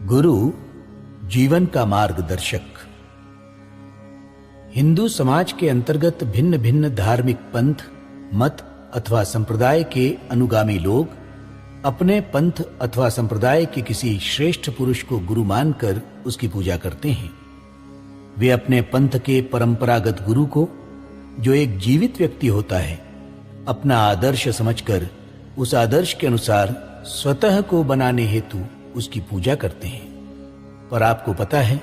गुरु जीवन का मार्गदर्शक। हिंदू समाज के अंतर्गत भिन्न भिन्न धार्मिक पंथ, मत अथवा संप्रदाय के अनुगामी लोग अपने पंथ अथवा संप्रदाय के किसी श्रेष्ठ पुरुष को गुरु मानकर उसकी पूजा करते हैं। वे अपने पंथ के परंपरागत गुरु को, जो एक जीवित व्यक्ति होता है, अपना आदर्श समझकर उस आदर्श के अनुसार स्वतः को बनाने हेतु उसकी पूजा करते हैं। पर आपको पता है,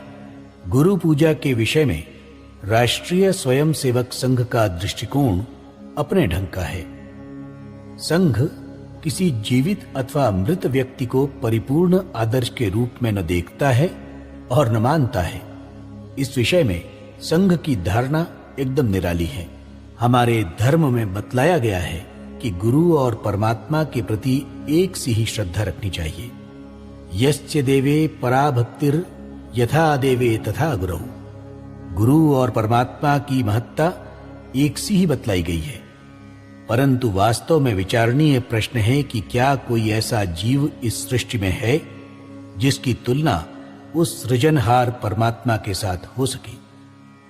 गुरु पूजा के विषय में राष्ट्रीय स्वयंसेवक संघ का दृष्टिकोण अपने ढंग का है। संघ किसी जीवित अथवा मृत व्यक्ति को परिपूर्ण आदर्श के रूप में न देखता है और न मानता है। इस विषय में संघ की धारणा एकदम निराली है। हमारे धर्म में बतलाया गया है कि गुरु और परमात्मा के प्रति एक सी ही श्रद्धा रखनी चाहिए। यस्य देवे परा भक्तिर यथा देवे तथा गुरु। गुरु और परमात्मा की महत्ता एक सी ही बतलाई गई है, परंतु वास्तव में विचारणीय प्रश्न है कि क्या कोई ऐसा जीव इस सृष्टि में है जिसकी तुलना उस सृजनहार परमात्मा के साथ हो सके?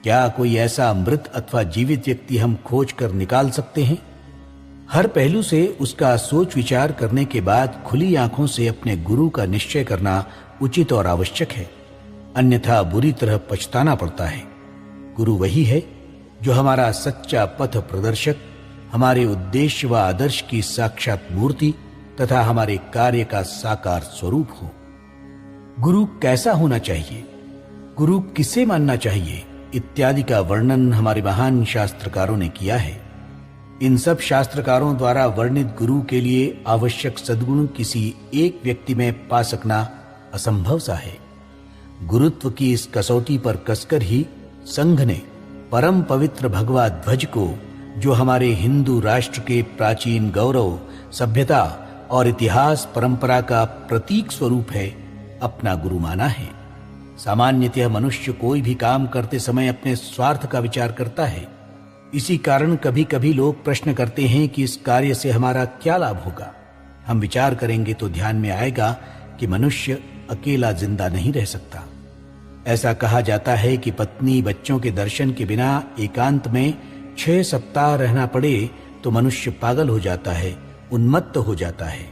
क्या कोई ऐसा मृत अथवा जीवित व्यक्ति हम खोज कर निकाल सकते हैं? हर पहलू से उसका सोच विचार करने के बाद खुली आंखों से अपने गुरु का निश्चय करना उचित और आवश्यक है, अन्यथा बुरी तरह पछताना पड़ता है। गुरु वही है जो हमारा सच्चा पथ प्रदर्शक, हमारे उद्देश्य व आदर्श की साक्षात मूर्ति तथा हमारे कार्य का साकार स्वरूप हो। गुरु कैसा होना चाहिए, गुरु किसे मानना चाहिए इत्यादि का वर्णन हमारे महान शास्त्रकारों ने किया है। इन सब शास्त्रकारों द्वारा वर्णित गुरु के लिए आवश्यक सद्गुण किसी एक व्यक्ति में पा सकना असंभव सा है। गुरुत्व की इस कसौटी पर कसकर ही संघ ने परम पवित्र भगवा ध्वज को, जो हमारे हिंदू राष्ट्र के प्राचीन गौरव, सभ्यता और इतिहास परंपरा का प्रतीक स्वरूप है, अपना गुरु माना है। सामान्यतः मनुष्य कोई भी काम करते समय अपने स्वार्थ का विचार करता है। इसी कारण कभी कभी लोग प्रश्न करते हैं कि इस कार्य से हमारा क्या लाभ होगा। हम विचार करेंगे तो ध्यान में आएगा कि मनुष्य अकेला जिंदा नहीं रह सकता। ऐसा कहा जाता है कि पत्नी बच्चों के दर्शन के बिना एकांत में 6 सप्ताह रहना पड़े तो मनुष्य पागल हो जाता है, उन्मत्त हो जाता है।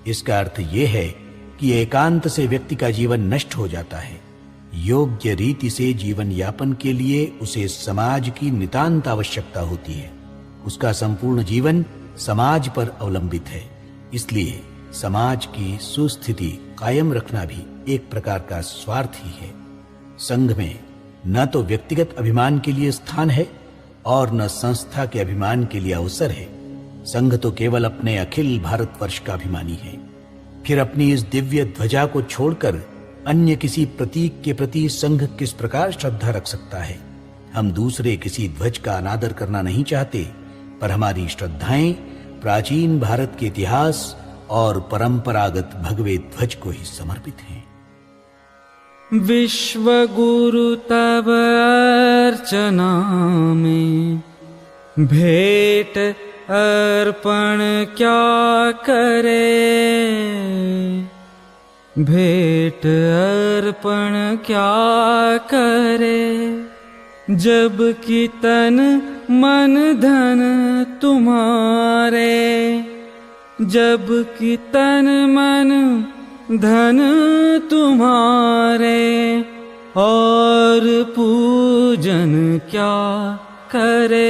इसका अर्थ यह है कि एकांत से व्यक्ति का जीवन नष्ट हो जाता है। योग्य रीति से जीवन यापन के लिए उसे समाज की नितांत आवश्यकता होती है। उसका संपूर्ण जीवन समाज पर अवलंबित है, इसलिए समाज की सुस्थिति कायम रखना भी एक प्रकार का स्वार्थ ही है। संघ में न तो व्यक्तिगत अभिमान के लिए स्थान है और न संस्था के अभिमान के लिए अवसर है। संघ तो केवल अपने अखिल भारतवर्ष का अभिमानी है। फिर अपनी इस दिव्य ध्वजा को छोड़कर अन्य किसी प्रतीक के प्रति संघ किस प्रकार श्रद्धा रख सकता है? हम दूसरे किसी ध्वज का अनादर करना नहीं चाहते, पर हमारी श्रद्धाएं प्राचीन भारत के इतिहास और परंपरागत भगवे ध्वज को ही समर्पित हैं। विश्व गुरु तब अर्चना में भेंट अर्पण क्या करे, भेंट अर्पण क्या करे, जब कि तन मन धन तुम्हारे, जब कि तन मन धन तुम्हारे, और पूजन क्या करे,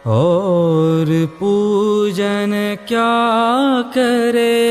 और पूजन क्या करे।